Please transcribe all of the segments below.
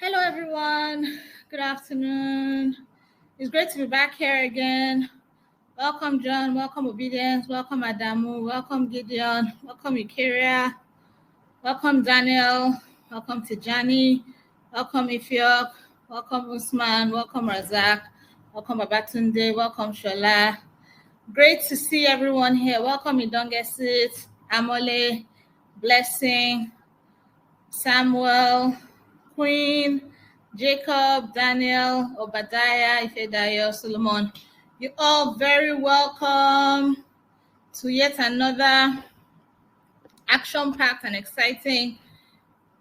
Hello, everyone. Good afternoon. It's great to be back here again. Welcome, John. Welcome, Obedience. Welcome, Adamu. Welcome, Gideon. Welcome, Ikaria. Welcome, Daniel. Welcome, Tijani. Welcome, Ifiok. Welcome, Usman. Welcome, Razak. Welcome, Babatunde. Welcome, Shola. Great to see everyone here. Welcome, Idongesit, Amole, Blessing, Samuel, Queen, Jacob, Daniel, Obadiah, Ifedayo, Solomon. You're all very welcome to yet another action-packed and exciting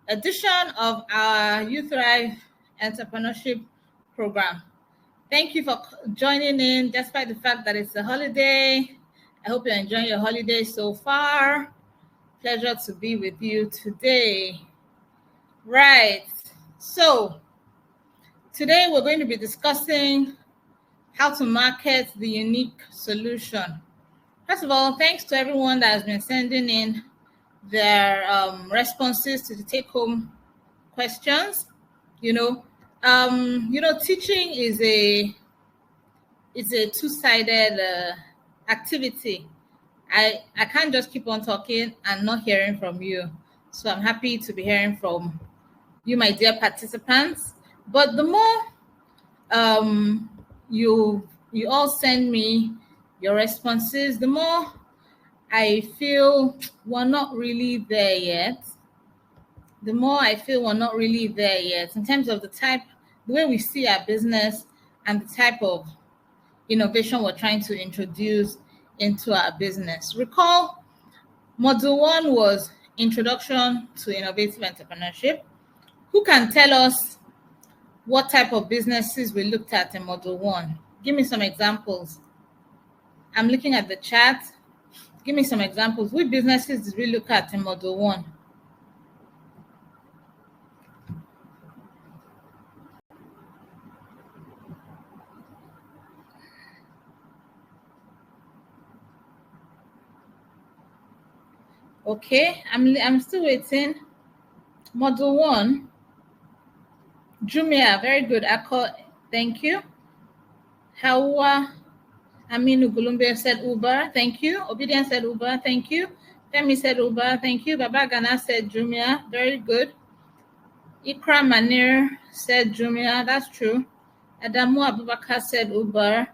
edition of our Youth Thrive Entrepreneurship Program. Thank you for joining in despite the fact that it's a holiday. I hope you're enjoying your holiday so far. Pleasure to be with you today. Right. So today we're going to be discussing how to market the unique solution. First of all, thanks to everyone that has been sending in their responses to the take-home questions. Teaching is a two-sided activity. I can't just keep on talking and not hearing from you. So I'm happy to be hearing from you, my dear participants. But the more you all send me your responses, the more I feel we're not really there yet. The in terms of the way we see our business and the type of innovation we're trying to introduce into our business. Recall, Module 1 was Introduction to Innovative Entrepreneurship. Who can tell us what type of businesses we looked at in Module 1? Give me some examples. I'm looking at the chat. Give me some examples. Which businesses did we look at in Module 1? Okay, I'm still waiting. Module 1. Jumia, very good. Akko, thank you. Hawa Aminu Gulumbe said Uber, thank you. Obedience said Uber, thank you. Femi said Uber, thank you. Baba Gana said Jumia, very good. Ikra Manir said Jumia, that's true. Adamu Abubakar said Uber.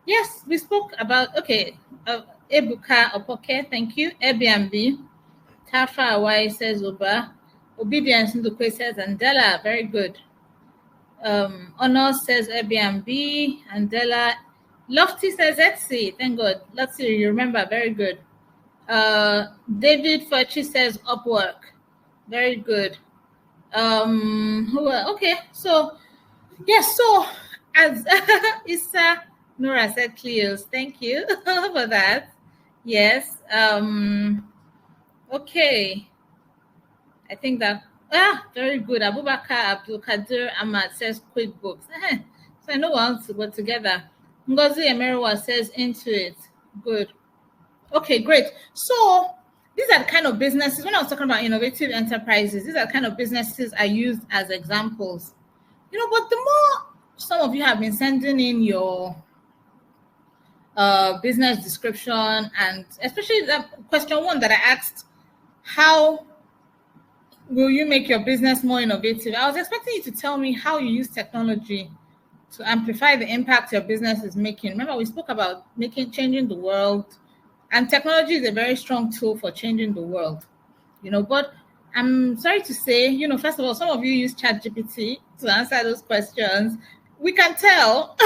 Yes, we spoke about, Ebuka Opoke, thank you. Airbnb. Tafa Awai says Uber. Obedience Ndukwe says Andela, very good. Honor says Airbnb. Andela. Lofty says Etsy, thank God. Lofty, you remember, very good. David Furchi says Upwork, very good. Okay, so yes, so as Issa Nora said, Cleos, thank you for that. Yes. Okay, I think that very good. Abubakar Abdul Kadir Ahmad says QuickBooks. So I know we're together. Ngozi Emerewa says Intuit. Good. Okay, great. So these are the kind of businesses, when I was talking about innovative enterprises, these are the kind of businesses I used as examples. But the more some of you have been sending in your business description, and especially that question 1 that I asked, how will you make your business more innovative? I was expecting you to tell me how you use technology to amplify the impact your business is making. Remember, we spoke about changing the world, and technology is a very strong tool for changing the world. But I'm sorry to say, first of all, some of you use ChatGPT to answer those questions. We can tell,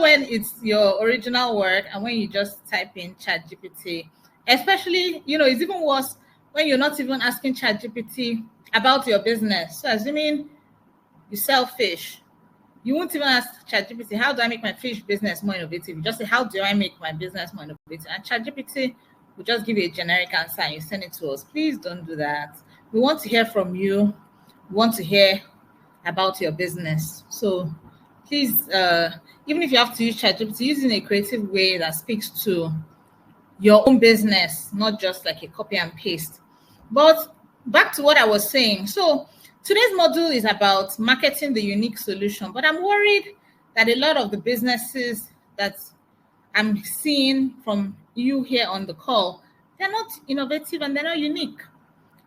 when it's your original work and when you just type in ChatGPT. Especially, it's even worse when you're not even asking ChatGPT about your business. So assuming you sell fish, you won't even ask ChatGPT, how do I make my fish business more innovative? You just say, how do I make my business more innovative? And ChatGPT will just give you a generic answer and you send it to us. Please don't do that. We want to hear from you. We want to hear about your business. So please, even if you have to use ChatGPT, use it in a creative way that speaks to your own business, not just like a copy and paste. But back to what I was saying. So Today's module is about marketing the unique solution, but I'm worried that a lot of the businesses that I'm seeing from you here on the call, they're not innovative and they're not unique.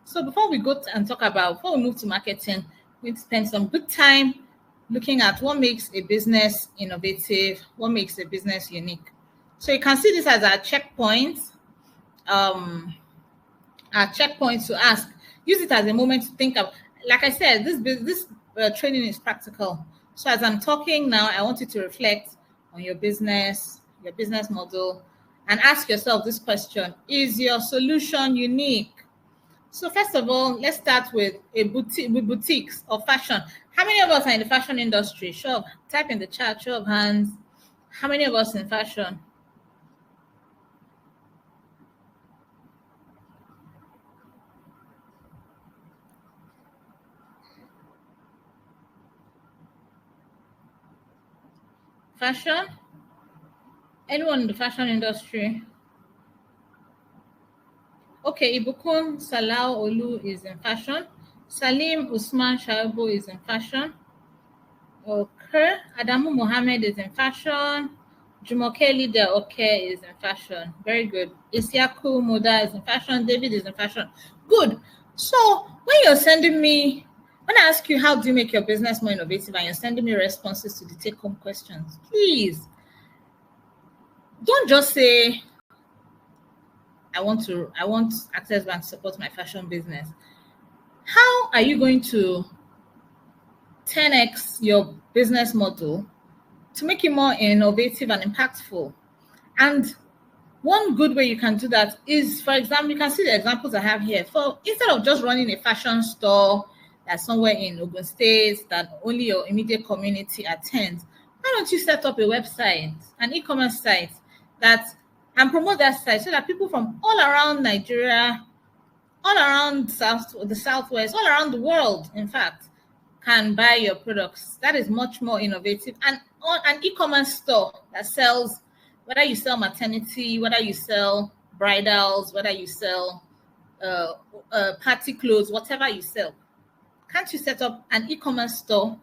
So before we before we move to marketing, we spend some good time looking at what makes a business innovative, what makes a business unique. So you can see this as our checkpoint, to ask. Use it as a moment to think of. Like I said, this training is practical. So as I'm talking now, I want you to reflect on your business model, and ask yourself this question: is your solution unique? So first of all, let's start with boutiques or fashion. How many of us are in the fashion industry? Type in the chat, show of hands. How many of us in fashion? Fashion? Anyone in the fashion industry? Okay, Ibukun Salau Olu is in fashion. Salim Usman Shaibu is in fashion. Okay, Adamu Mohammed is in fashion. Jumoke Leader is in fashion. Very good. Isiaku Moda is in fashion. David is in fashion. Good. So when I ask you how do you make your business more innovative and you're sending me responses to the take-home questions, please don't just say, I want Access Bank to support my fashion business. How are you going to 10x your business model to make it more innovative and impactful? And one good way you can do that is, for example, you can see the examples I have here. So instead of just running a fashion store that's somewhere in Ogun State that only your immediate community attends, why don't you set up a website, an e-commerce site and promote that site so that people from all around Nigeria, all around the Southwest, all around the world, in fact, can buy your products? That is much more innovative. And on an e-commerce store that sells, whether you sell maternity, whether you sell bridals, whether you sell party clothes, whatever you sell, can't you set up an e-commerce store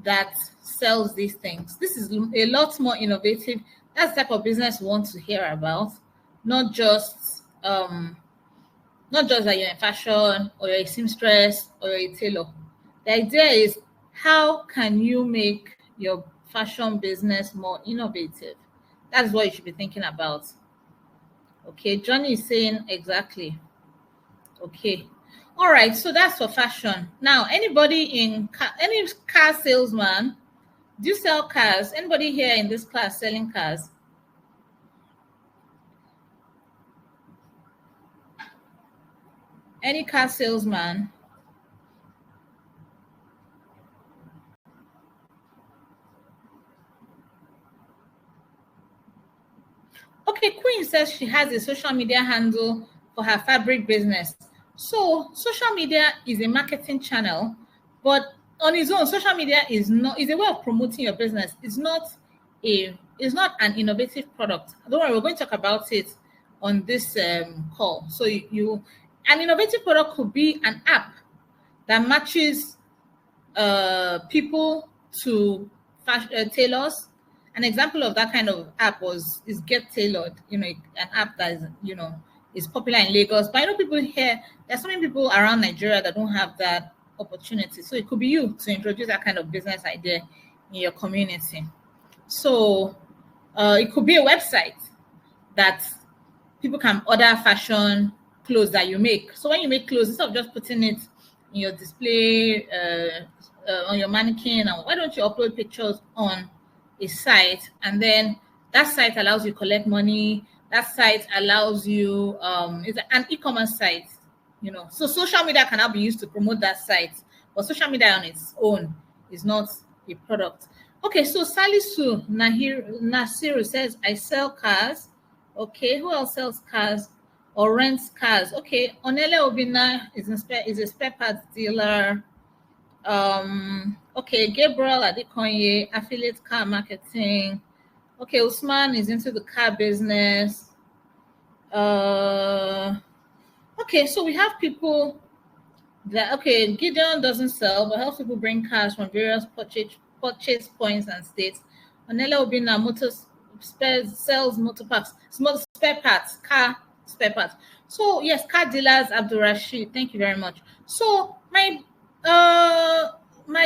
that sells these things? This is a lot more innovative. That's the type of business we want to hear about, not just that you're in fashion or you're a seamstress or you're a tailor. The idea is, how can you make your fashion business more innovative? That's what you should be thinking about. Okay, Johnny is saying exactly. Okay. All right, so that's for fashion. Now, any car salesman, do you sell cars? Anybody here in this class selling cars? Any car salesman? Okay, Queen says she has a social media handle for her fabric business. So social media is a marketing channel, but on its own, social media is a way of promoting your business. It's not an innovative product. Don't worry, we're going to talk about it on this call. So an innovative product could be an app that matches people to tailors. An example of that kind of app is Get Tailored, an app that is popular in Lagos. But I know people here, there's so many people around Nigeria that don't have that opportunity. So it could be you to introduce that kind of business idea in your community. So it could be a website that people can order fashion clothes that you make. So when you make clothes, instead of just putting it in your display on your mannequin, why don't you upload pictures on a site, and then that site allows you to collect money. That site allows you, it's an e-commerce site, So social media can now be used to promote that site, but social media on its own is not a product. Okay, so Salisu Nasiru says, I sell cars. Okay, who else sells cars or rents cars? Okay, Onele Obina is a spare parts dealer. Okay, Gabriel Adekonye, affiliate car marketing. Okay, Usman is into the car business. Okay, so we have people That okay, Gideon doesn't sell, but helps people bring cars from various purchase points and states. Onele Obina Motors sells motor parts, small spare parts, car spare parts. So yes, car dealers, Abdul Rashid. Thank you very much. So my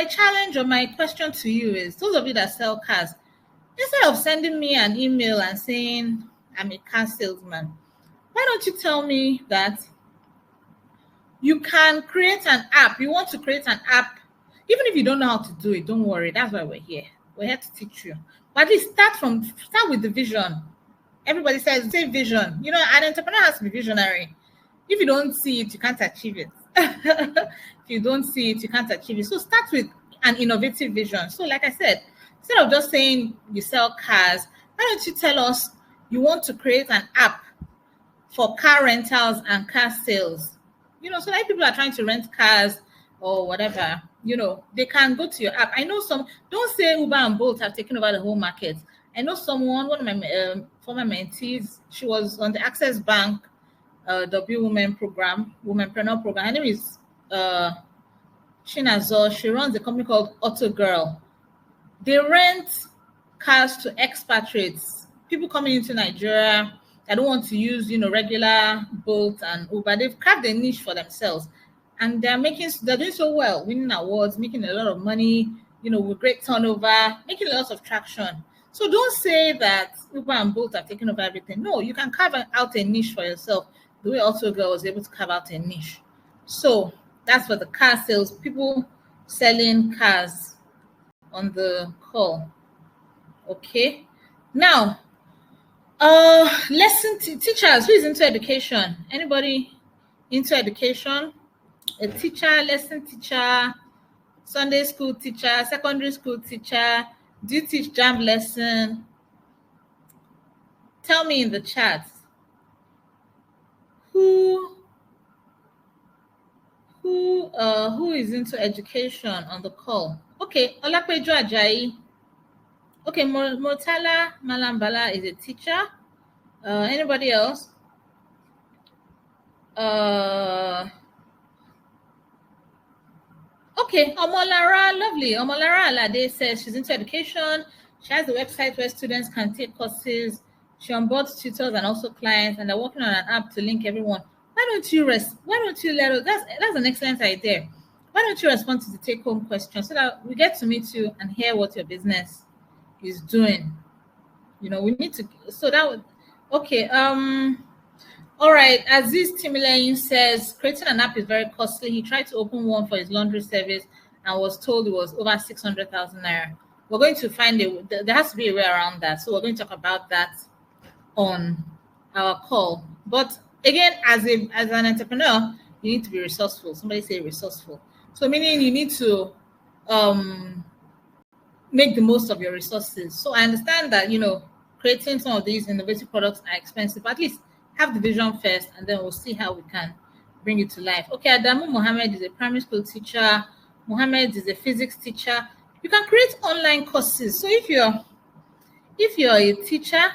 challenge or my question to you is, those of you that sell cars, instead of sending me an email and saying I'm a car salesman, why don't you tell me that you can create an app? You want to create an app, even if you don't know how to do it, don't worry. That's why we're here. We're here to teach you. But at least start with the vision. Everybody says, say vision. You know, an entrepreneur has to be visionary. If you don't see it, you can't achieve it. If you don't see it, you can't achieve it. So start with an innovative vision. So like I said, instead of just saying you sell cars, why don't you tell us you want to create an app for car rentals and car sales? You know, so like people are trying to rent cars or whatever, you know, they can go to your app. I know some, don't say Uber and Bolt have taken over the whole market. I know someone, one of my former mentees, she was on the Access Bank W Women program, Womenpreneur program. Her name is Shinazo. She runs a company called Auto Girl. They rent cars to expatriates, people coming into Nigeria. I don't want to use, you know, regular Bolt and Uber. They've carved a niche for themselves, and they're doing so well, winning awards, making a lot of money, you know, with great turnover, making lots of traction. So don't say that Uber and Bolt have taken over everything. No, you can carve out a niche for yourself, the way Auto Girl was able to carve out a niche. So that's for the car sales, people selling cars on the call. Okay, now teachers, who is into education? Anybody into education? A teacher, lesson teacher, Sunday school teacher, secondary school teacher? Do you teach JAMB lesson? Tell me in the chat. Who is into education on the call? Okay, Olapejo Ajayi. Okay, Murtala Malambala is a teacher. Anybody else? Okay, Omolara, lovely. Omolara Alade says she's into education. She has a website where students can take courses. She onboards tutors and also clients, and they're working on an app to link everyone. Why don't you let us? That's an excellent idea. Why don't you respond to the take-home question so that we get to meet you and hear what your business is doing? You know, we need to. So that would. Okay. All right. Aziz Timileyin says creating an app is very costly. He tried to open one for his laundry service and was told it was over 600,000 naira. We're going to find there has to be a way around that. So we're going to talk about that on our call. But again, as an entrepreneur, you need to be resourceful. Somebody say resourceful. So meaning you need to make the most of your resources. So I understand that, you know, creating some of these innovative products are expensive, but at least have the vision first, and then we'll see how we can bring it to life. Okay, Adamu Mohammed is a primary school teacher. Mohammed is a physics teacher. You can create online courses. So if you're a teacher,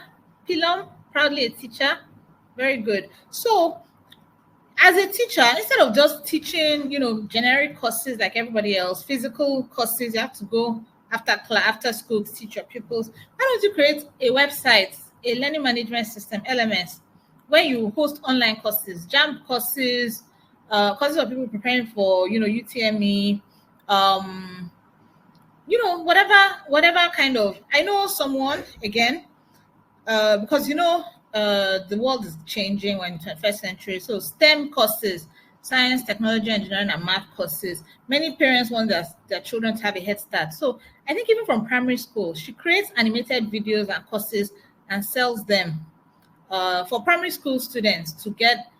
Pilom, proudly a teacher, very good. So as a teacher, instead of just teaching, you know, generic courses like everybody else, physical courses, you have to go after school to teach your pupils. Why don't you create a website, a learning management system, LMS, where you host online courses, JAMB courses, courses of people preparing for, you know, UTME, you know, whatever kind of. I know someone, again, because, you know, the world is changing. We're in the 21st century. So STEM courses, science, technology, engineering, and math courses. Many parents want their children to have a head start. So I think even from primary school, she creates animated videos and courses and sells them for primary school students to get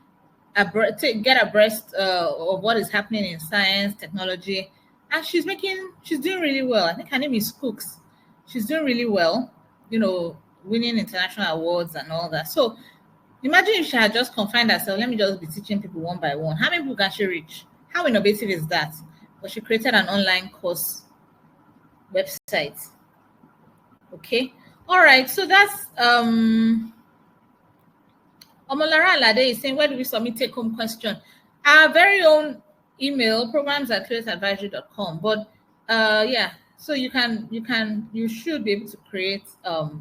abreast of what is happening in science, technology. And she's doing really well. I think her name is Cooks. She's doing really well, you know, winning international awards and all that. So imagine if she had just confined herself, let me just be teaching people one by one. How many people can she reach? How innovative is that? But she created an online course website. Okay. All right. So that's Omolara Alade is saying, where do we submit take-home question? Our very own email programs@clearadvisory.com. But yeah, so you should be able to create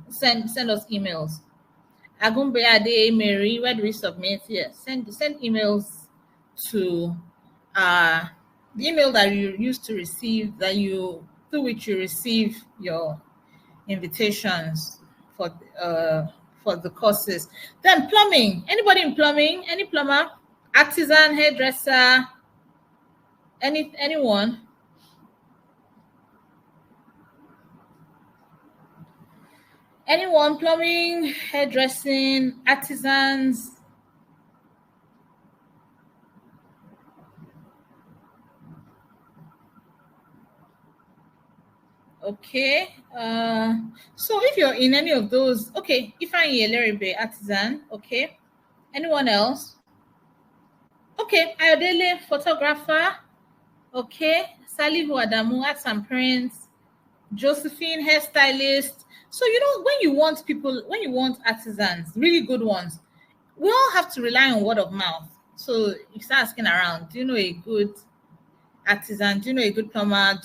send us emails. Agumbe Ade Mary, where do we submit? Yes, send emails to the email that you used to receive, through which you receive your invitations for the courses. Then plumbing. Anybody in plumbing? Any plumber, artisan, hairdresser, anyone? Anyone? Plumbing, hairdressing, artisans. Okay. So if you're in any of those, okay, Ifeanyi Eleribe, artisan. Okay. Anyone else? Okay, Ayodele, photographer. Okay, Salihu Adamu, arts and prints. Josephine, hairstylist. So when you want artisans, really good ones, we all have to rely on word of mouth. So you start asking around, do you know a good artisan? Do you know a good plumber?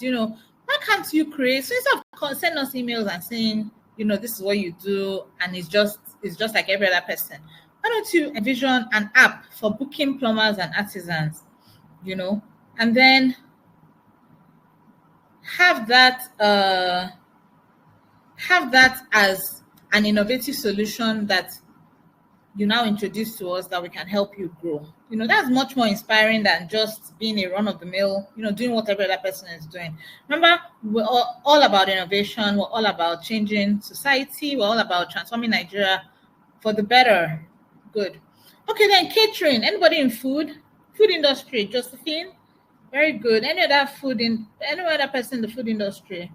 Why can't you create? So instead of send us emails and saying, this is what you do, and it's just like every other person. Why don't you envision an app for booking plumbers and artisans, and then have that as an innovative solution that you now introduce to us that we can help you grow. That's much more inspiring than just being a run-of-the-mill, doing what every other person is doing. Remember, we're all about innovation. We're all about changing society. We're all about transforming Nigeria for the better. Good. Okay, then catering. Anybody in food industry? Josephine? Very good. Any other person in the food industry?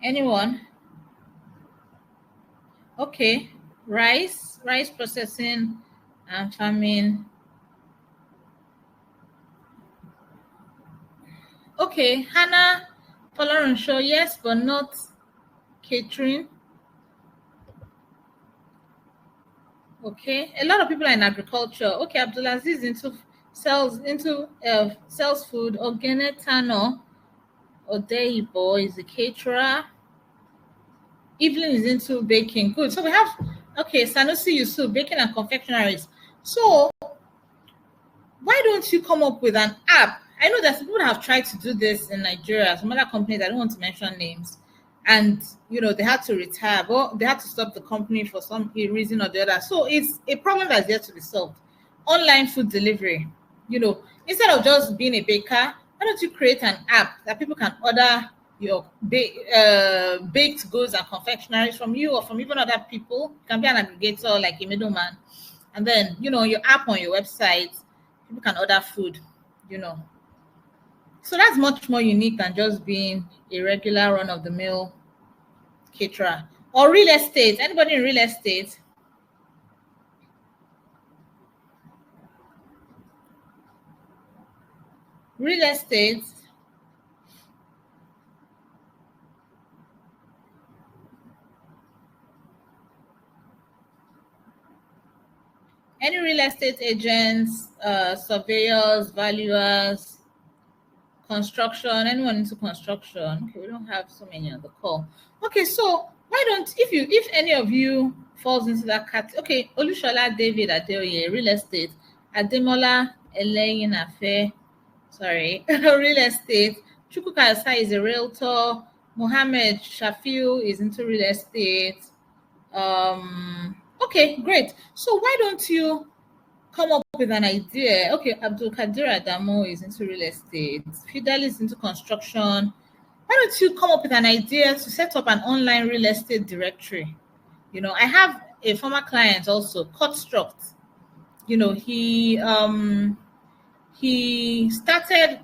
Anyone? Okay. Rice processing and farming. Okay, Hannah Show, yes, but not catering. Okay, a lot of people are in agriculture. Okay, Abdulaziz sells food. Ogene Tano Odeibo is a caterer. Evelyn is into baking. Good. So we have Sanusi Yusuf, baking and confectionaries. So why don't you come up with an app? I know that people have tried to do this in Nigeria, some other companies, I don't want to mention names, and they had to retire, or they had to stop the company for some reason or the other. So it's a problem that's yet to be solved. Online food delivery. Instead of just being a baker, why don't you create an app that people can order your baked goods and confectionaries from you or from even other people? You can be an aggregator like a middleman, and then your app on your website, people can order food. So that's much more unique than just being a regular run-of-the-mill caterer. Or real estate. Anybody in real estate? Real estate. Any real estate agents, surveyors, valuers, construction, anyone into construction? Okay, we don't have so many on the call. Okay, so why don't, if any of you falls into that category, okay, Olushola David Adeoye, real estate, Ademola Eleyin Afe, sorry, real estate, Chukwuka Asai is a realtor, Mohammed Shafiu is into real estate. Okay, great. So why don't you come up with an idea? Okay, Abdul Kadir Adamo is into real estate. Fidel is into construction. Why don't you come up with an idea to set up an online real estate directory? I have a former client also, Construct. He started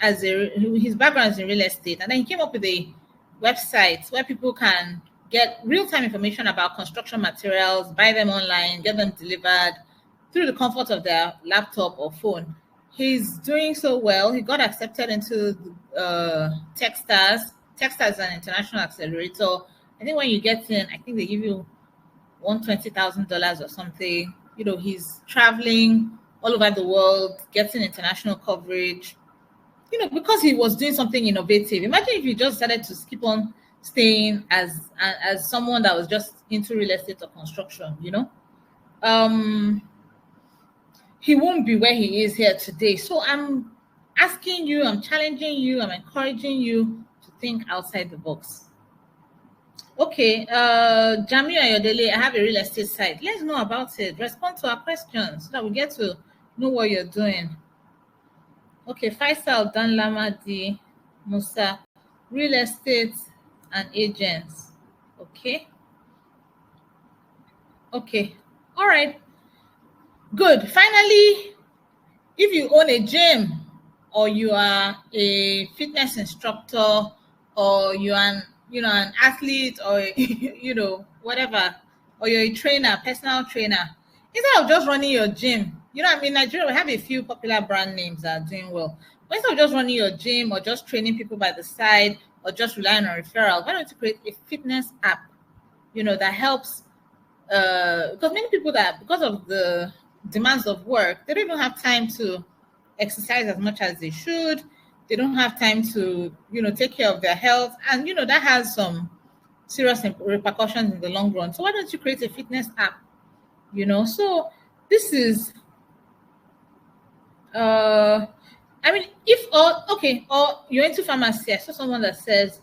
his background is in real estate, and then he came up with a website where people can get real-time information about construction materials, buy them online, get them delivered through the comfort of their laptop or phone. He's doing so well. He got accepted into Techstars. Techstars is an international accelerator, I think when you get in, I think they give you $120,000 or something. You know, he's traveling all over the world, getting international coverage. You know, because he was doing something innovative. Imagine if you just decided to keep on staying as someone that was just into real estate or construction. You know, he won't be where he is here today. So I'm asking you, I'm challenging you, I'm encouraging you to think outside the box. Okay, Jamiu Ayodele, I have a real estate site. Let's know about it. Respond to our questions so that we get to know what you're doing. Okay, Faisal Danlamadi Musa, real estate and agents. Okay. Okay. All right. Good. Finally, if you own a gym or you are a fitness instructor or you are an athlete or whatever, or you're a trainer, personal trainer, instead of just running your gym, Nigeria, we have a few popular brand names that are doing well. But instead of just running your gym or just training people by the side or just relying on referrals, why don't you create a fitness app, that helps, because many people that, because of the demands of work, they don't even have time to exercise as much as they should. They don't have time to, take care of their health. And, that has some serious repercussions in the long run. So why don't you create a fitness app? So this is, or you're into pharmacy. I saw someone that says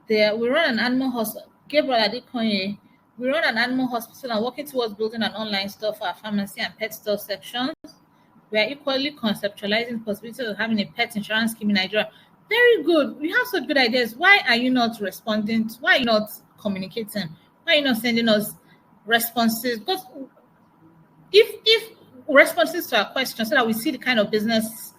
we run an animal hospital. Gabriel Adekoye, we run an animal hospital and working towards building an online store for our pharmacy and pet store sections. We are equally conceptualizing the possibility of having a pet insurance scheme in Nigeria. Very good. We have such good ideas. Why are you not responding? Why are you not communicating? Why are you not sending us responses? Because if responses to our questions, so that we see the kind of business,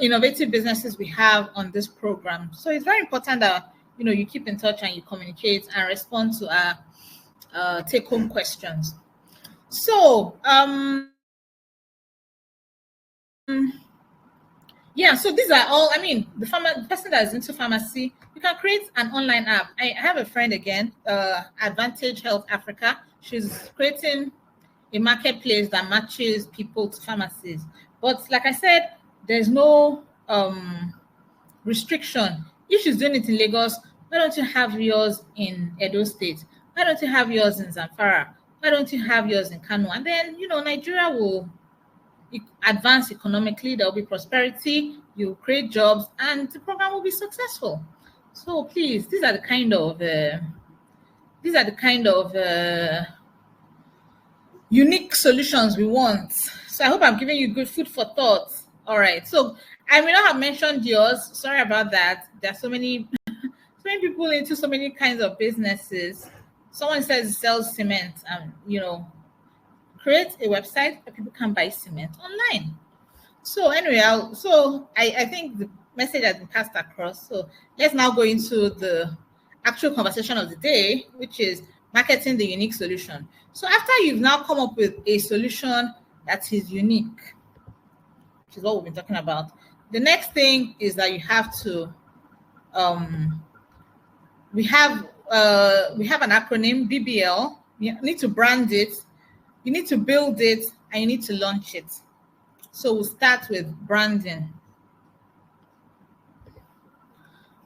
innovative businesses we have on this program. So it's very important that you keep in touch and you communicate and respond to our take-home questions. So yeah, so these are all, the person that is into pharmacy, you can create an online app. I have a friend again, Advantage Health Africa. She's creating a marketplace that matches people to pharmacies. But like I said, there's no restriction. If she's doing it in Lagos, why don't you have yours in Edo State? Why don't you have yours in Zamfara? Why don't you have yours in Kano? And then, Nigeria will advance economically. There will be prosperity. You'll create jobs, and the program will be successful. So please, these are the kind of unique solutions we want. So I hope I'm giving you good food for thought. All right. So I may not have mentioned yours. Sorry about that. There are so many people into so many kinds of businesses. Someone says it sells cement, and create a website where people can buy cement online. So anyway, I think the message has been passed across. So let's now go into the actual conversation of the day, which is marketing the unique solution. So after you've now come up with a solution that is unique, which is what we've been talking about, the next thing is that you have to we have an acronym, BBL. You need to brand it, you need to build it, and you need to launch it. So we'll start with branding.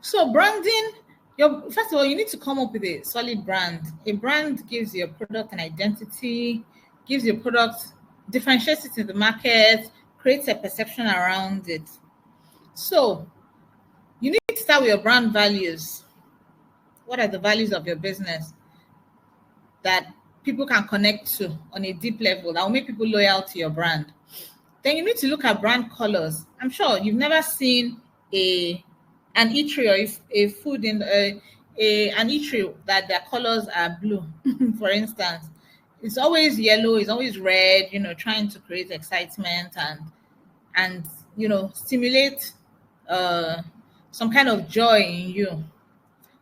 So branding, first of all, you need to come up with a solid brand. A brand gives your product an identity, gives your product, differentiates it in the market, creates a perception around it. So you need to start with your brand values. What are the values of your business that people can connect to on a deep level that will make people loyal to your brand? Then you need to look at brand colors. I'm sure you've never seen an eatery or a food in an eatery that their colors are blue, for instance. It's always yellow, it's always red, trying to create excitement and stimulate some kind of joy in you.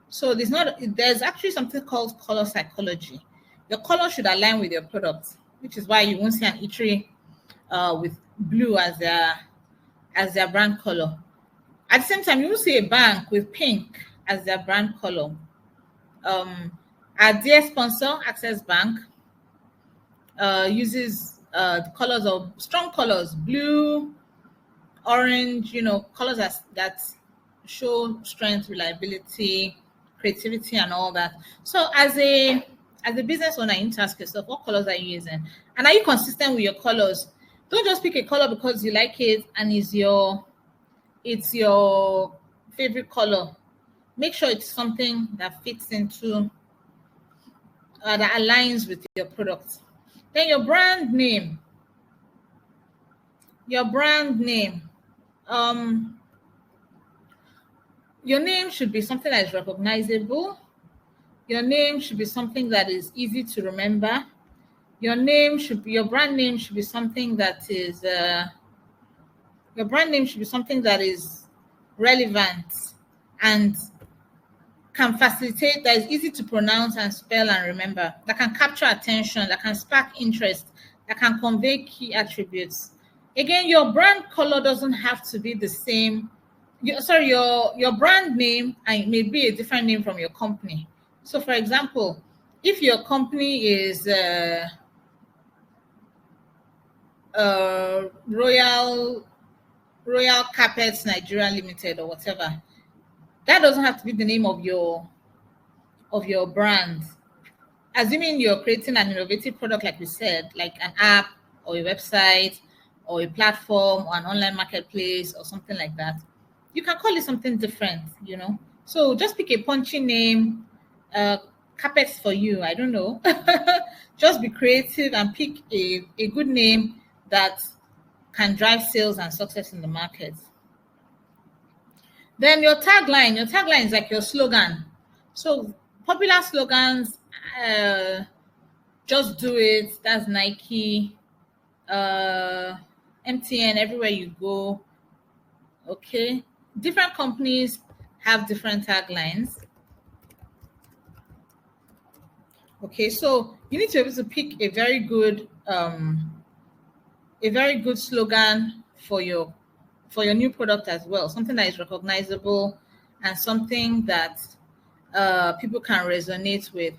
So there's actually something called color psychology. Your color should align with your product, which is why you won't see an eatery with blue as their brand color. At the same time, you will see a bank with pink as their brand color. Our dear sponsor, Access Bank, uses the colors of strong colors, blue, orange, colors that show strength, reliability, creativity, and all that. So as a business owner, you need to ask yourself, what colors are you using? And are you consistent with your colors? Don't just pick a color because you like it and it's your favorite color. Make sure it's something that fits into that aligns with your product. Then your brand name. Your name should be something that is recognizable. Your name should be something that is easy to remember. Your brand name should be something that is relevant and can facilitate, that is easy to pronounce and spell and remember, that can capture attention, that can spark interest, that can convey key attributes. Again, your brand color doesn't have to be the same. Your brand name may be a different name from your company. So, for example, if your company is Royal Carpets Nigeria Limited or whatever, that doesn't have to be the name of your brand. Assuming you're creating an innovative product, like we said, like an app or a website or a platform or an online marketplace or something like that, you can call it something different, So just pick a punchy name, carpets for you, I don't know. Just be creative and pick a good name that can drive sales and success in the market. Then your tagline is like your slogan. So popular slogans, just do it, that's Nike, MTN, everywhere you go. Okay, different companies have different taglines. Okay, so you need to be able to pick a very good slogan for your new product as well, something that is recognizable and something that people can resonate with.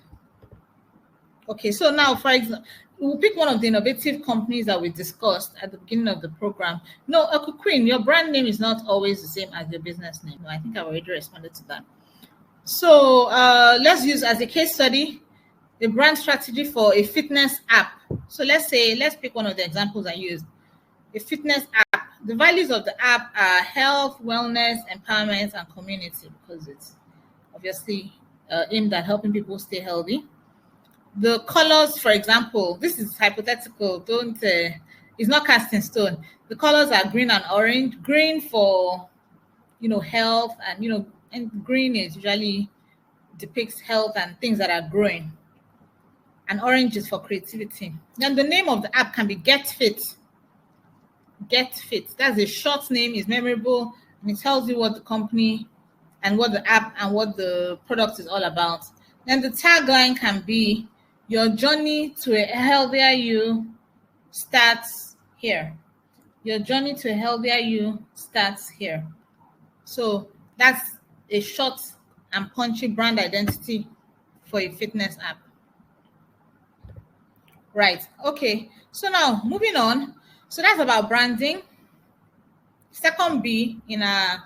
Okay, so now, for example, we'll pick one of the innovative companies that we discussed at the beginning of the program. No, Queen, your brand name is not always the same as your business name. No, I think I already responded to that. So let's use as a case study the brand strategy for a fitness app. So let's pick one of the examples I used. A fitness app. The values of the app are health, wellness, empowerment, and community, because it's obviously aimed at helping people stay healthy. The colors, for example, this is hypothetical. It's not cast in stone. The colors are green and orange. Green for, health, and and green is usually depicts health and things that are growing. And orange is for creativity. Then the name of the app can be Get Fit. Get Fit. That's a short name, is memorable, and it tells you what the company and what the app and what the product is all about. Then the tagline can be, your journey to a healthier you starts here. Your journey to a healthier you starts here. So that's a short and punchy brand identity for a fitness app. Right. Okay. So now moving on. So that's about branding. Second B in our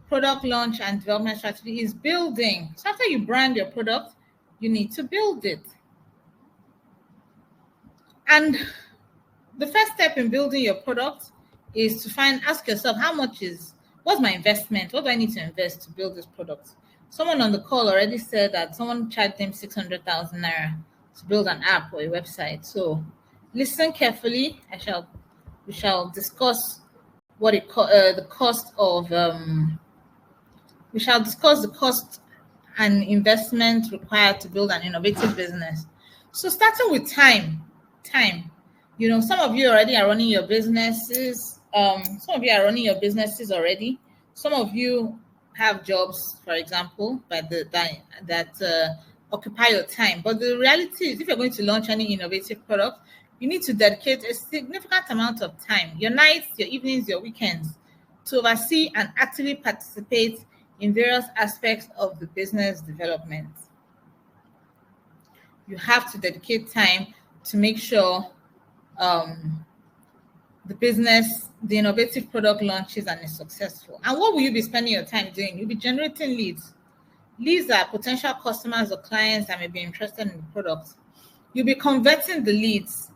product launch and development strategy is building. So after you brand your product, you need to build it. And the first step in building your product is to ask yourself, what's my investment? What do I need to invest to build this product? Someone on the call already said that someone charged them 600,000 naira to build an app or a website. So listen carefully. We shall discuss the cost of. We shall discuss the cost and investment required to build an innovative business. So starting with time. Some of you already are running your businesses. Some of you are running your businesses already. Some of you have jobs, for example, that occupy your time. But the reality is, if you're going to launch any innovative product, you need to dedicate a significant amount of time, your nights, your evenings, your weekends, to oversee and actively participate in various aspects of the business development. you have to dedicate time to make sure the business, the innovative product launches and is successful. And what will you be spending your time doing? You'll be generating leads. Leads are potential customers or clients that may be interested in the product. You'll be converting the leads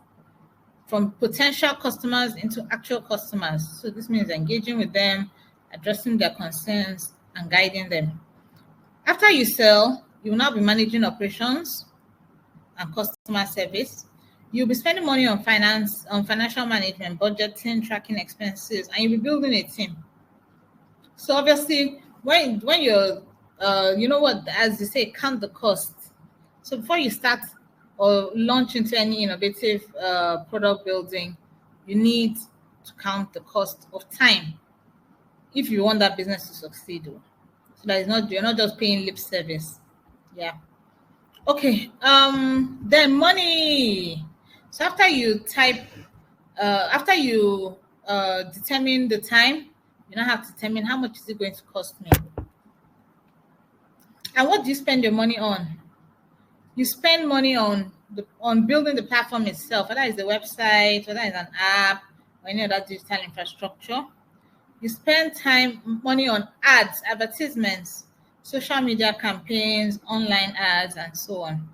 from potential customers into actual customers. So this means engaging with them, addressing their concerns, and guiding them. After you sell, you will now be managing operations and customer service. You'll be spending money on finance, on financial management, budgeting, tracking expenses, and you'll be building a team. So obviously, when you're, as they say, count the cost. So before you start or launch into any innovative product building, you need to count the cost of time if you want that business to succeed. So that you're not just paying lip service. Yeah. Okay. Then money. So after you determine the time, you now have to determine how much is it going to cost me. And what do you spend your money on? You spend money on building the platform itself, whether it's a website, whether it's an app, or any other digital infrastructure. You spend money on ads, advertisements, social media campaigns, online ads, and so on.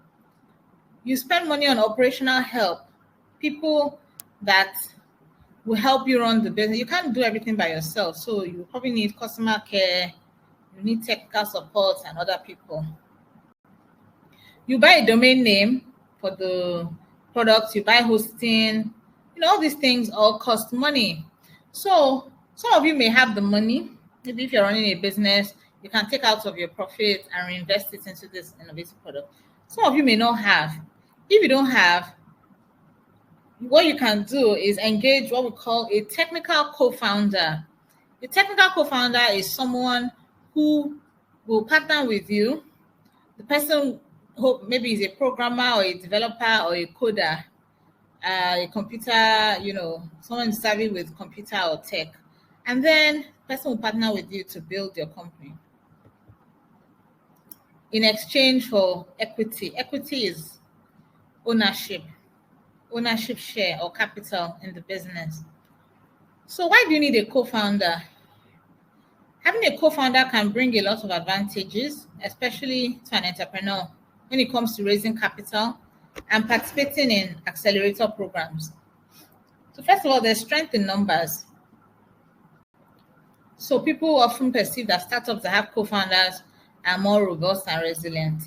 You spend money on operational help, people that will help you run the business. You can't do everything by yourself, so you probably need customer care, you need technical support, and other people. You buy a domain name for the products, you buy hosting, all these things all cost money. So some of you may have the money. Maybe if you're running a business, you can take out of your profit and reinvest it into this innovative product. Some of you may not have. If you don't have, what you can do is engage what we call a technical co-founder. A technical co-founder is someone who will partner with you. The person who maybe is a programmer or a developer or a coder, a computer, someone savvy with computer or tech. And then the person will partner with you to build your company in exchange for equity. Equity is ownership share or capital in the business. So why do you need a co-founder? Having a co-founder can bring a lot of advantages, especially to an entrepreneur when it comes to raising capital and participating in accelerator programs. So first of all, there's strength in numbers. So people often perceive that startups that have co-founders are more robust and resilient.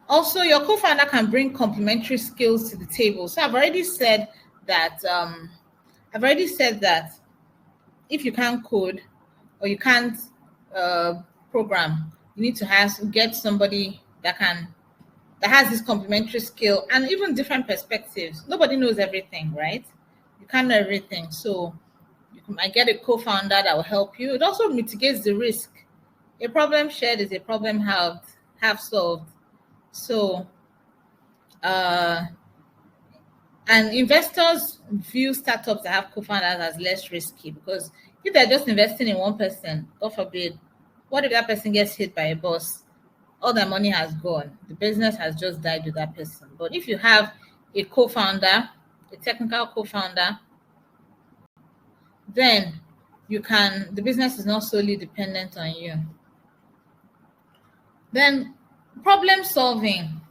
Also, your co-founder can bring complementary skills to the table. So I've already said that if you can't code or you can't program, you need to get somebody that has this complementary skill and even different perspectives. Nobody knows everything, right? You can't know everything. So you might get a co-founder that will help you. It also mitigates the risk. A problem shared is a problem half solved. So, and investors view startups that have co-founders as less risky, because if they're just investing in one person, God forbid, what if that person gets hit by a bus? All their money has gone. The business has just died with that person. But if you have a co-founder, a technical co-founder, then the business is not solely dependent on you. Then problem solving.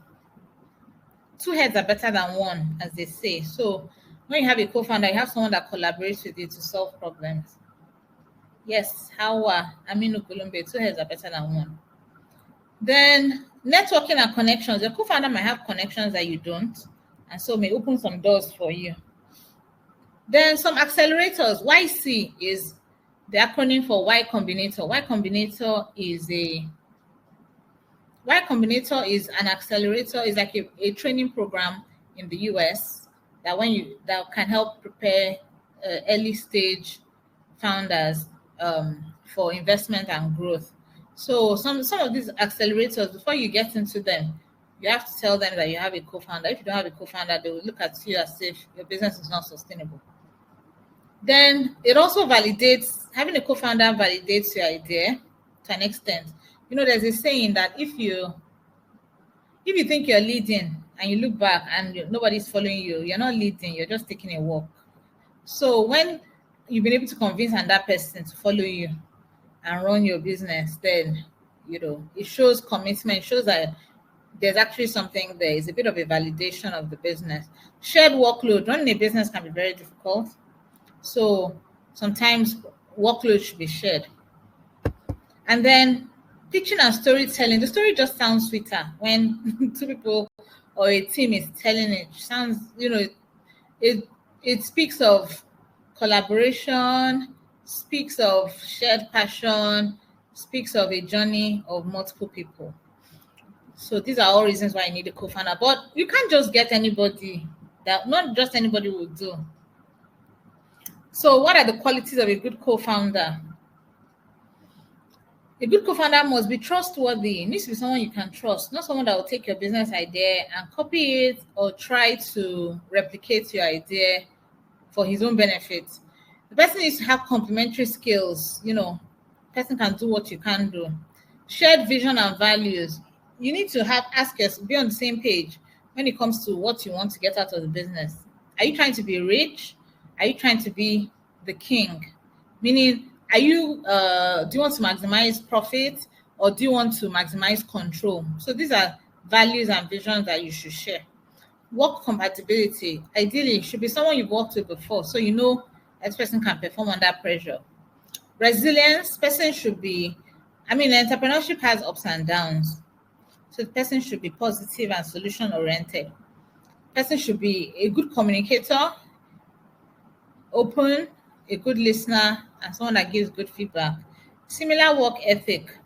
Two heads are better than one, as they say. So when you have a co-founder, you have someone that collaborates with you to solve problems. Yes, Aminu Kulumbe, two heads are better than one. Then networking and connections. Your co-founder might have connections that you don't, and so may open some doors for you. Then some accelerators. YC is the acronym for Y Combinator. Y Combinator is an accelerator. It's like a training program in the US that can help prepare early stage founders for investment and growth. So some of these accelerators, before you get into them, you have to tell them that you have a co-founder. If you don't have a co-founder, they will look at you as if your business is not sustainable. Then it also having a co-founder validates your idea to an extent. There's a saying that if you If you think you're leading and you look back and nobody's following you, you're not leading, you're just taking a walk. So when you've been able to convince another person to follow you and run your business, then it shows commitment, it shows that there's actually something there. It's a bit of a validation of the business. Shared workload. Running a business can be very difficult. So sometimes workload should be shared. And then teaching and storytelling. The story just sounds sweeter when two people or a team is telling it. Sounds, it speaks of collaboration, speaks of shared passion, speaks of a journey of multiple people. So these are all reasons why I need a co-founder. But you can't just get anybody. That not just anybody will do. So what are the qualities of a good co-founder? A good co-founder must be trustworthy. It needs to be someone you can trust, not someone that will take your business idea and copy it or try to replicate your idea for his own benefit. The person needs to have complementary skills. The person can do what you can do. Shared vision and values. You need to be on the same page when it comes to what you want to get out of the business. Are you trying to be rich? Are you trying to be the king? Meaning, do you want to maximize profit or do you want to maximize control? So these are values and visions that you should share. Work compatibility. Ideally, it should be someone you've worked with before, so this person can perform under pressure. Resilience. Person should be, entrepreneurship has ups and downs. So the person should be positive and solution-oriented. Person should be a good communicator, open, a good listener, and someone that gives good feedback. Similar work ethic.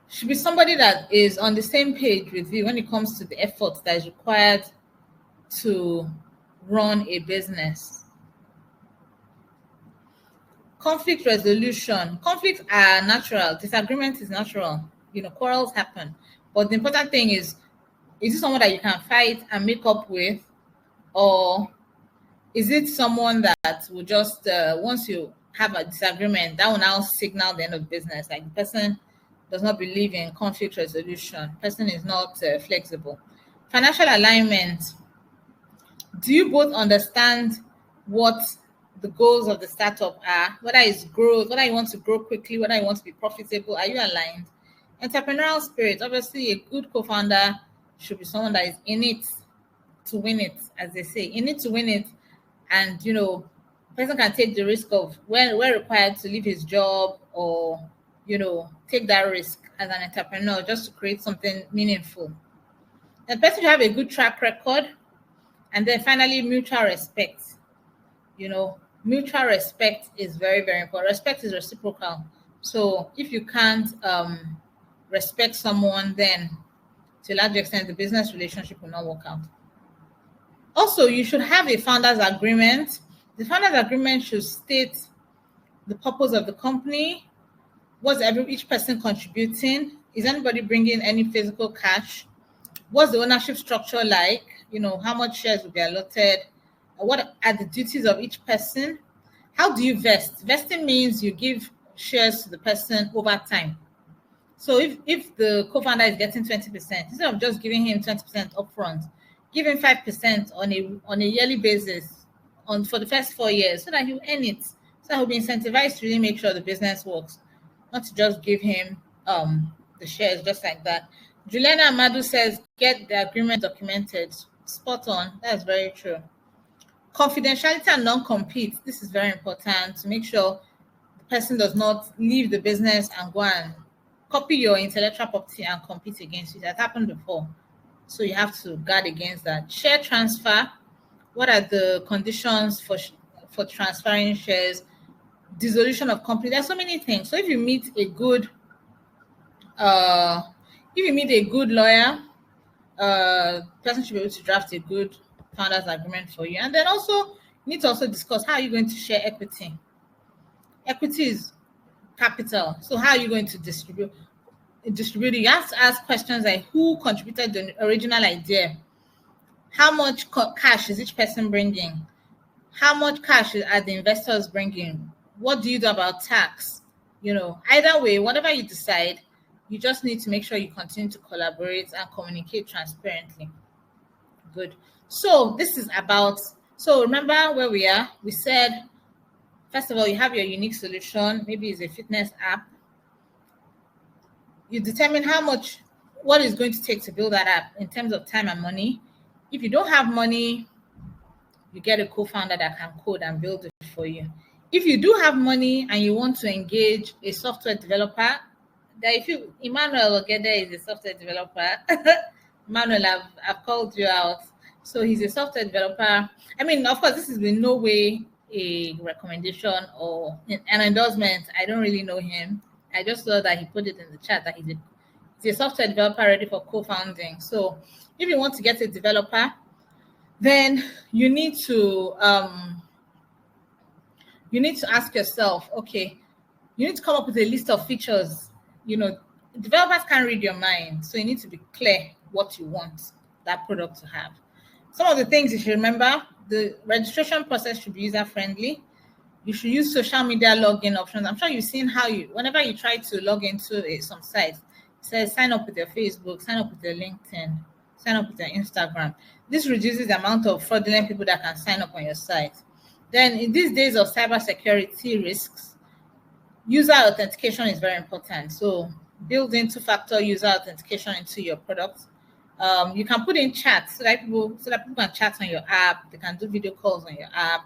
Should be somebody that is on the same page with you when it comes to the effort that is required to run a business. Conflict resolution. Conflicts are natural. Disagreement is natural. Quarrels happen. But the important thing is it someone that you can fight and make up with, or is it someone that will just, once you have a disagreement, that will now signal the end of business? Like the person does not believe in conflict resolution. Person is not flexible. Financial alignment. Do you both understand what the goals of the startup are? Whether it's growth, whether you want to grow quickly, whether you want to be profitable, are you aligned? Entrepreneurial spirit. Obviously, a good co-founder should be someone that is in it to win it, as they say, in it to win it. And, person can take the risk of when required to leave his job or, take that risk as an entrepreneur just to create something meaningful. The person should have a good track record. And then finally, mutual respect. Mutual respect is very, very important. Respect is reciprocal. So if you can't respect someone, then to a large extent, the business relationship will not work out. Also, you should have a founder's agreement. The founder's agreement should state the purpose of the company. What's each person contributing? Is anybody bringing any physical cash? What's the ownership structure like? How much shares will be allotted? What are the duties of each person? How do you vest? Vesting means you give shares to the person over time. So if the co-founder is getting 20%, instead of just giving him 20% upfront, give him 5% on a yearly basis for the first 4 years, so that he'll earn it. So he'll be incentivized to really make sure the business works, not to just give him the shares just like that. Juliana Amadu says, get the agreement documented. Spot on. That's very true. Confidentiality and non-compete. This is very important to make sure the person does not leave the business and go and copy your intellectual property and compete against it. That happened before. So you have to guard against that. Share transfer. What are the conditions for transferring shares? Dissolution of company. There's so many things. So if you meet a good lawyer, person should be able to draft a good founders agreement for you. And then also you need to also discuss how are you going to share equity. Equity is capital. So how are you going to distribute it? You have to ask questions like who contributed the original idea? How much cash is each person bringing? How much cash are the investors bringing? What do you do about tax? Either way, whatever you decide, You just need to make sure you continue to collaborate and communicate transparently. Good. So this is about, so remember where we are. We said, first of all, you have your unique solution. Maybe it's a fitness app. You determine what is going to take to build that app in terms of time and money. If you don't have money, you get a co-founder that can code and build it for you. If you do have money and you want to engage a software developer, Emmanuel Ogede is a software developer. Emmanuel, I've called you out. So he's a software developer. I mean, of course, this is in no way a recommendation or an endorsement. I don't really know him. I just saw that he put it in the chat that he's a software developer ready for co-founding. So if you want to get a developer, then you need to ask yourself, okay, you need to come up with a list of features. Developers can't read your mind, so you need to be clear what you want that product to have. Some of the things you should remember: the registration process should be user-friendly. You should use social media login options. I'm sure you've seen how whenever you try to log into some site, it says sign up with your Facebook, sign up with your LinkedIn, sign up with your Instagram. This reduces the amount of fraudulent people that can sign up on your site. Then in these days of cybersecurity risks, user authentication is very important. So build in two-factor user authentication into your product. You can put in chats so that people can chat on your app. They can do video calls on your app,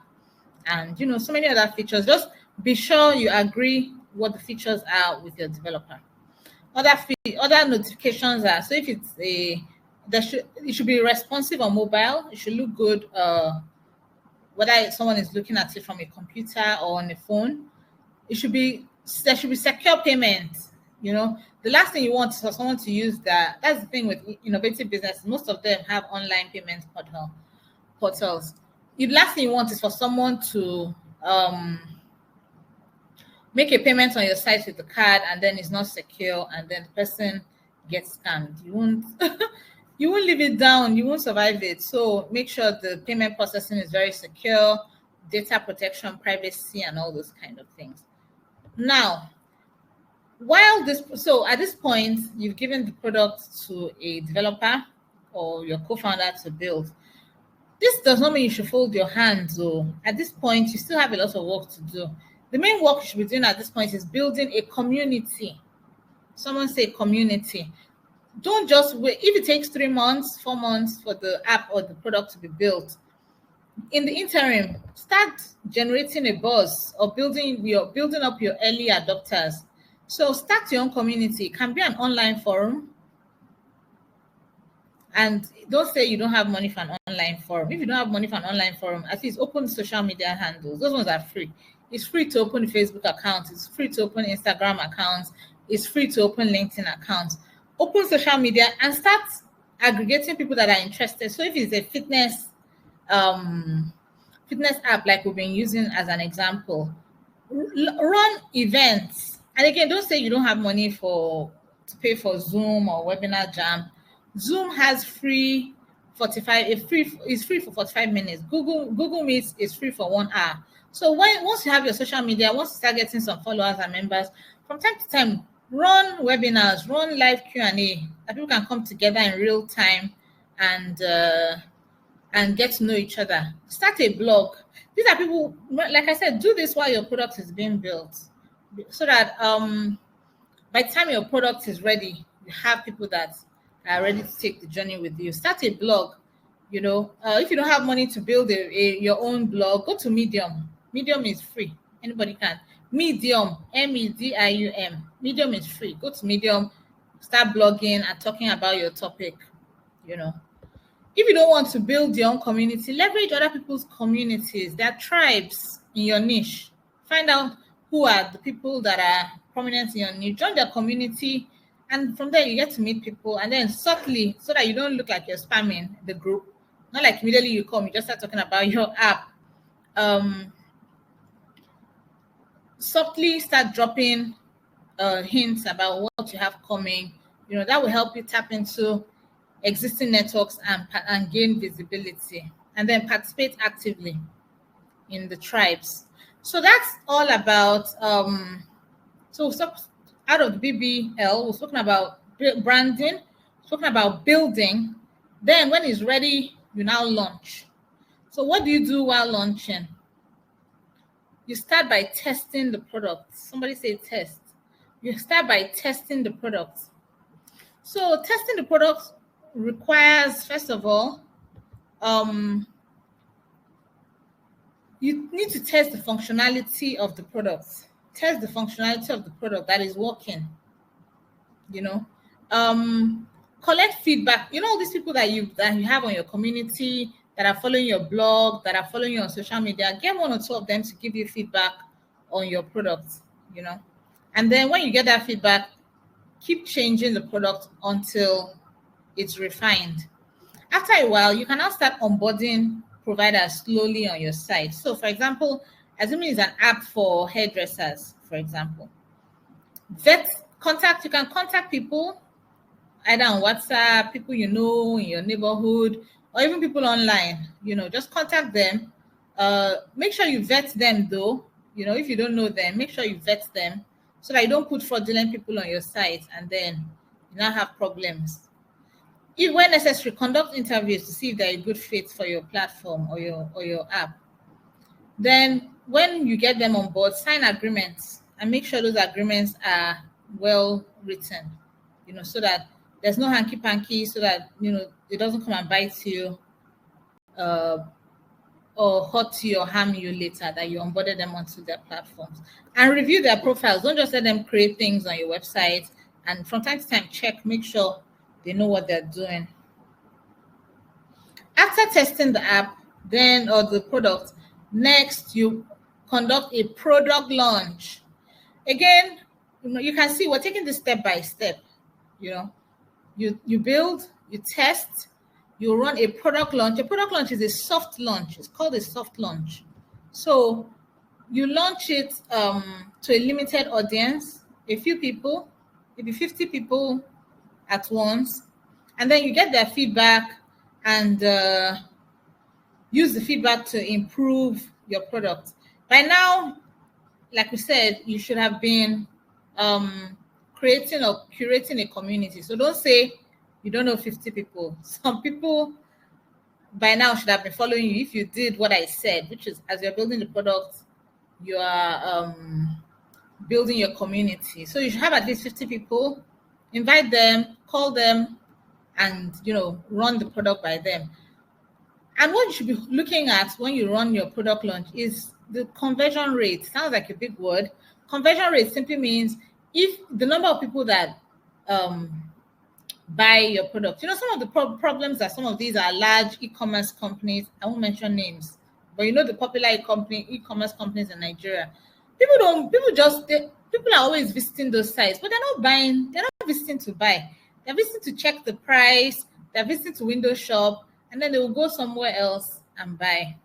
and so many other features. Just be sure you agree what the features are with your developer. Other notifications are, so if it's it should be responsive on mobile. It should look good, whether someone is looking at it from a computer or on a phone. There should be secure payment. The last thing you want is for someone to use that. That's the thing with innovative businesses. Most of them have online payment portals. The last thing you want is for someone to make a payment on your site with the card and then it's not secure and then the person gets scammed. You won't you won't leave it down. You won't survive it. So make sure the payment processing is very secure, data protection, privacy, and all those kind of things. Now, at this point, you've given the product to a developer or your co-founder to build. This does not mean you should fold your hands, though. At this point, you still have a lot of work to do. The main work you should be doing at this point is building a community. Someone say community. Don't just wait. If it takes 3 months, 4 months for the app or the product to be built, in the interim, start generating a buzz or building up your early adopters. So start your own community. It can be an online forum. And don't say you don't have money for an online forum. If you don't have money for an online forum, at least open social media handles. Those ones are free. It's free to open a Facebook account. It's free to open Instagram accounts. It's free to open LinkedIn accounts. Open social media and start aggregating people that are interested. So if it's a fitness app like we've been using as an example, run events. And again, don't say you don't have money to pay for Zoom or Webinar Jam. Zoom has free 45. It's free for 45 minutes. Google Meet is free for 1 hour. So once you have your social media, once you start getting some followers and members, from time to time, run webinars, run live Q&A that people can come together in real time and get to know each other. Start a blog. These are people, like I said, do this while your product is being built, so that by the time your product is ready, you have people that are ready to take the journey with you. Start a blog. If you don't have money to build your own blog, go to Medium. Medium is free. Anybody can. Medium, Medium. Medium is free. Go to Medium, start blogging and talking about your topic. If you don't want to build your own community, leverage other people's communities. There are tribes in your niche. Find out who are the people that are prominent in your niche. Join their community, and from there you get to meet people. And then subtly, so that you don't look like you're spamming the group. Not like immediately you come, you just start talking about your app. Subtly start dropping hints about what you have coming. That will help you tap into existing networks and gain visibility, and then participate actively in the tribes. So that's all about so out of the BBL, we're talking about branding, talking about building. Then when it's ready, you now launch. So what do you do while launching? You start by testing the product. Somebody say test. You start by testing the product. So testing the product requires, first of all, you need to test the functionality of the product. Test the functionality of the product that is working. Collect feedback. All these people that you have on your community, that are following your blog, that are following you on social media, get one or two of them to give you feedback on your product, And then when you get that feedback, keep changing the product until it's refined. After a while, you can now start onboarding providers slowly on your site. So for example, assuming it's an app for hairdressers, for example, you can contact people either on WhatsApp, people in your neighborhood, or even people online. Just contact them. Make sure you vet them though. If you don't know them, make sure you vet them so that you don't put fraudulent people on your site and then you now have problems. If when necessary, conduct interviews to see if they're a good fit for your platform or your app. Then when you get them on board, sign agreements and make sure those agreements are well written, so that there's no hanky-panky, so that it doesn't come and bite you or hurt you or harm you later, that you onboarded them onto their platforms. And review their profiles. Don't just let them create things on your website, and from time to time check, make sure they know what they're doing. After testing the app, or the product, next you conduct a product launch. Again, you can see we're taking this step by step. You build, you test, you run a product launch. A product launch is a soft launch. It's called a soft launch. So you launch it to a limited audience, a few people, maybe 50 people at once, and then you get their feedback and use the feedback to improve your product. By now, like we said, you should have been creating or curating a community. So don't say you don't know 50 people. Some people by now should have been following you if you did what I said, which is as you're building the product, you are building your community. So you should have at least 50 people, invite them, call them, and run the product by them. And what you should be looking at when you run your product launch is the conversion rate. Sounds like a big word. Conversion rate simply means if the number of people that buy your product. Some of the problems that some of these are large e-commerce companies. I won't mention names, but the popular e-commerce companies in Nigeria. People are always visiting those sites, but they're not buying. They're not visiting to buy. They're visiting to check the price. They're visiting to window shop, and then they will go somewhere else and buy.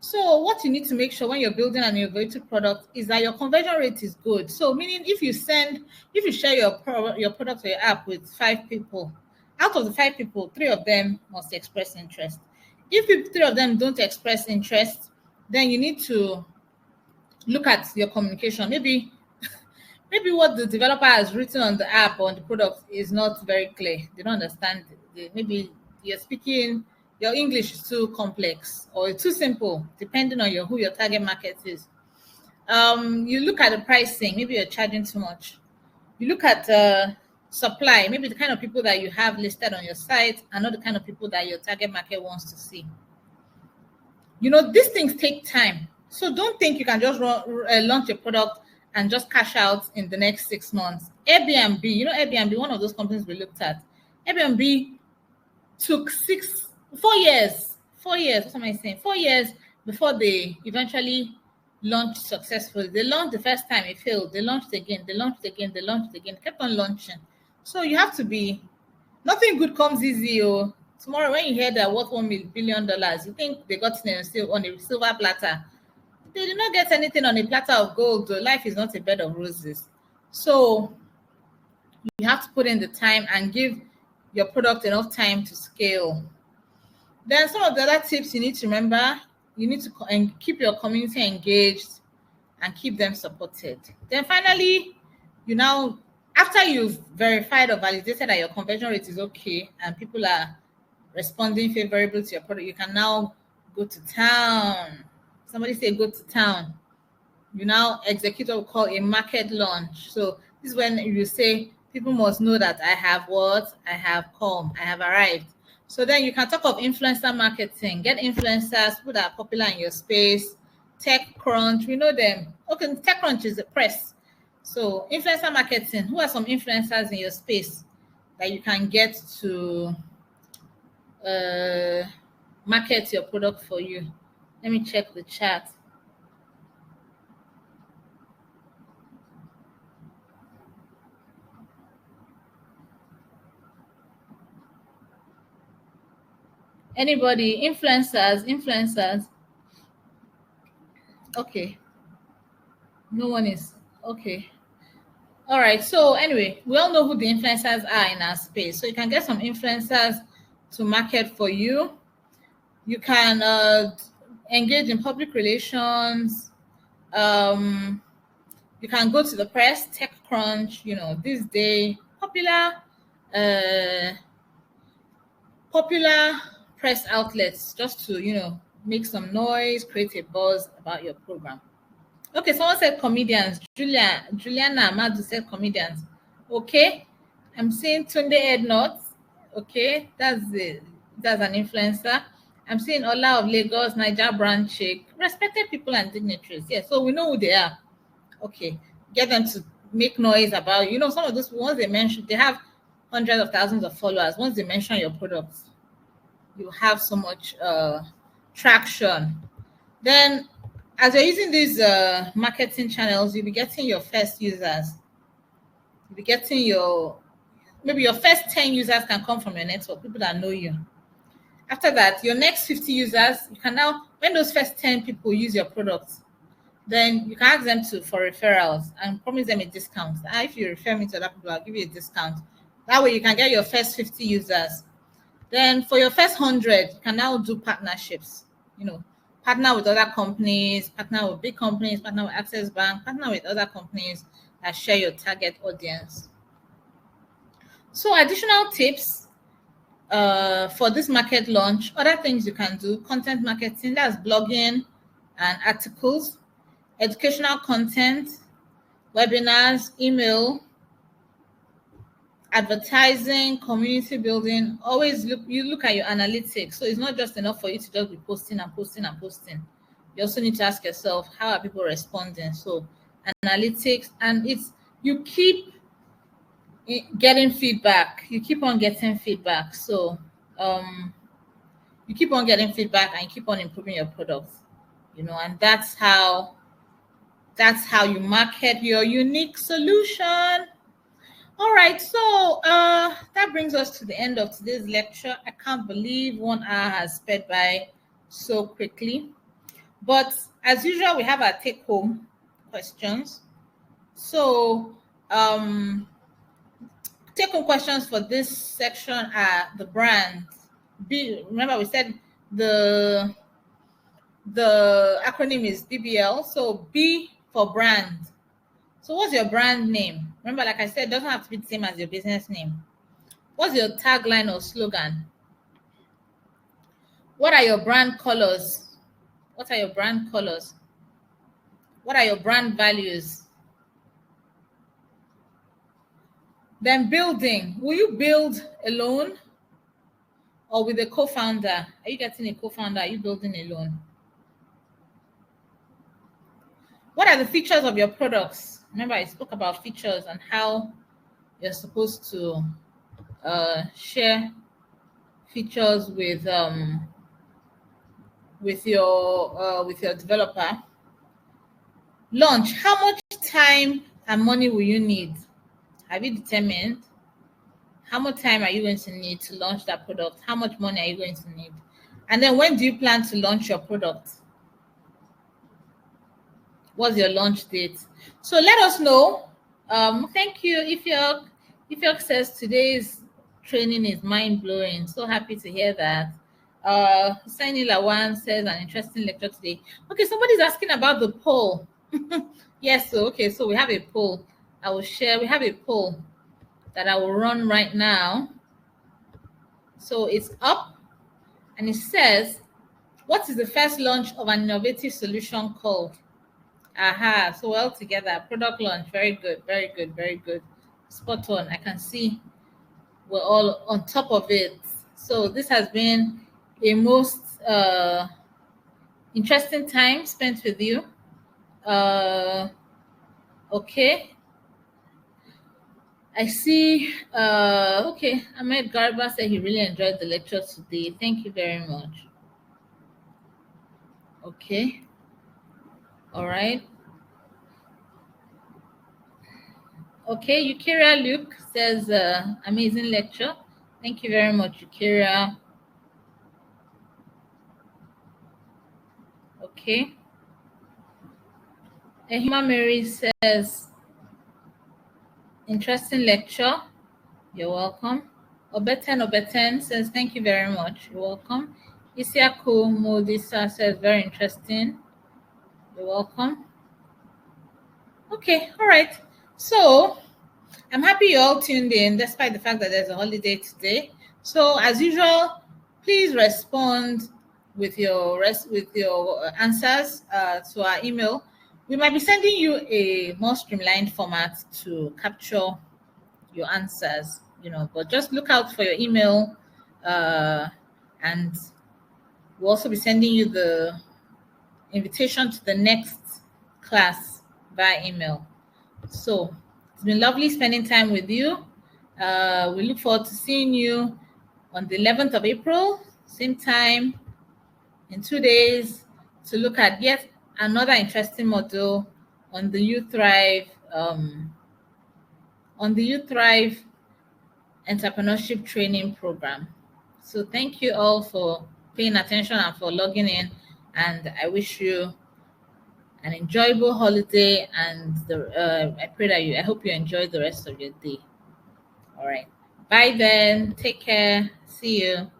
So what you need to make sure when you're building an innovative product is that your conversion rate is good. So meaning if you share your product or your app with 5 people, out of the 5 people, 3 of them must express interest. If 3 of them don't express interest, then you need to look at your communication. Maybe what the developer has written on the app or on the product is not very clear. They don't understand. Maybe your English is too complex or too simple, depending on who your target market is. You look at the pricing. Maybe you're charging too much. You look at supply. Maybe the kind of people that you have listed on your site are not the kind of people that your target market wants to see. These things take time. So don't think you can just launch a product and just cash out in the next 6 months. Airbnb, Airbnb, one of those companies we looked at. Airbnb took 4 years. 4 years, what am I saying? 4 years before they eventually launched successfully. They launched the first time, it failed. They launched again, kept on launching. So you have to be, nothing good comes easy. Tomorrow when you hear that worth $1 billion, you think they got it on a silver platter. They did not get anything on a platter of gold. Life is not a bed of roses. So you have to put in the time and give your product enough time to scale. Then some of the other tips you need to remember, you need to keep your community engaged and keep them supported. Then finally, you now, after you've verified or validated that your conversion rate is okay and people are responding favorably to your product, you can now go to town. Somebody say go to town. You now execute what we call a market launch. So this is when you say people must know that I have what? I have come, I have arrived. So then you can talk of influencer marketing. Get influencers, people that are popular in your space. TechCrunch, we know them. Okay, TechCrunch is a press. So influencer marketing, who are some influencers in your space that you can get to market your product for you? Let me check the chat. Anybody? Influencers. Okay. No one is. Okay. All right. So anyway, we all know who the influencers are in our space. So you can get some influencers to market for you. You can engage in public relations. You can go to the press, TechCrunch, this day, popular press outlets, just to, make some noise, create a buzz about your program. Okay, someone said comedians. Juliana Amadu said comedians. Okay, I'm seeing Tunde Ednot. Okay, that's an influencer. I'm seeing Ola of Lagos, Niger Brand Chick, respected people and dignitaries. Yeah, so we know who they are. Okay, get them to make noise about, some of those, once they mention, they have hundreds of thousands of followers. Once they mention your products, you have so much traction. Then as you're using these marketing channels, you'll be getting your first users. You'll be getting maybe your first 10 users can come from your network, people that know you. After that, your next 50 users, you can now, when those first 10 people use your products, then you can ask them for referrals and promise them a discount. If you refer me to other people, I'll give you a discount. That way you can get your first 50 users. Then for your first 100, you can now do partnerships, partner with other companies, partner with big companies, partner with Access Bank, partner with other companies that share your target audience. So additional tips for this market launch, other things you can do: content marketing, that's blogging and articles, educational content, webinars, email, advertising, community building. Always look at your analytics. So it's not just enough for you to just be posting and posting and posting. You also need to ask yourself, how are people responding? So analytics, and you keep getting feedback. You keep on getting feedback. So you keep on getting feedback and you keep on improving your products. And that's how you market your unique solution. All right, so that brings us to the end of today's lecture. I can't believe 1 hour has sped by so quickly. But as usual, we have our take-home questions. So take-home questions for this section are the brand. Remember we said the acronym is BBL. So B for brand. So what's your brand name? Remember, like I said, it doesn't have to be the same as your business name. What's your tagline or slogan? What are your brand colors? What are your brand colors? What are your brand values? Then building. Will you build alone or with a co-founder? Are you getting a co-founder? Are you building alone? What are the features of your products? Remember, I spoke about features and how you're supposed to share features with your developer. Launch. How much time and money will you need? Have you determined how much time are you going to need to launch that product? How much money are you going to need? And then when do you plan to launch your product? What's your launch date? So let us know. Thank you. If says today's training is mind-blowing, so happy to hear that. Hussaini Lawan says an interesting lecture today. Okay, somebody's asking about the poll. Yes, so we have a poll. I will share. We have a poll that I will run right now. So it's up and it says, what is the first launch of an innovative solution called? Aha, so well together. Product launch. Very good, very good, very good. Spot on. I can see we're all on top of it. So this has been a most interesting time spent with you. Okay. I see. Okay. Ahmed Garba said he really enjoyed the lecture today. Thank you very much. Okay. All right. Okay. Eukaria Luke says, amazing lecture. Thank you very much, Eukaria. Okay. Ehima Mary says, interesting lecture. You're welcome. Obeten says, thank you very much. You're welcome. Isiaku Modisa says, very interesting. You're welcome. Okay, all right. So I'm happy you all tuned in, despite the fact that there's a holiday today. So as usual, please respond with your answers to our email. We might be sending you a more streamlined format to capture your answers, but just look out for your email, and we'll also be sending you the invitation to the next class via email. So it's been lovely spending time with you. We look forward to seeing you on the 11th of April, same time, in 2 days, to look at yet another interesting module on the Youth Thrive Entrepreneurship Training Program. So thank you all for paying attention and for logging in, and I wish you an enjoyable holiday, and I hope you enjoy the rest of your day. All right. Bye then. Take care. See you.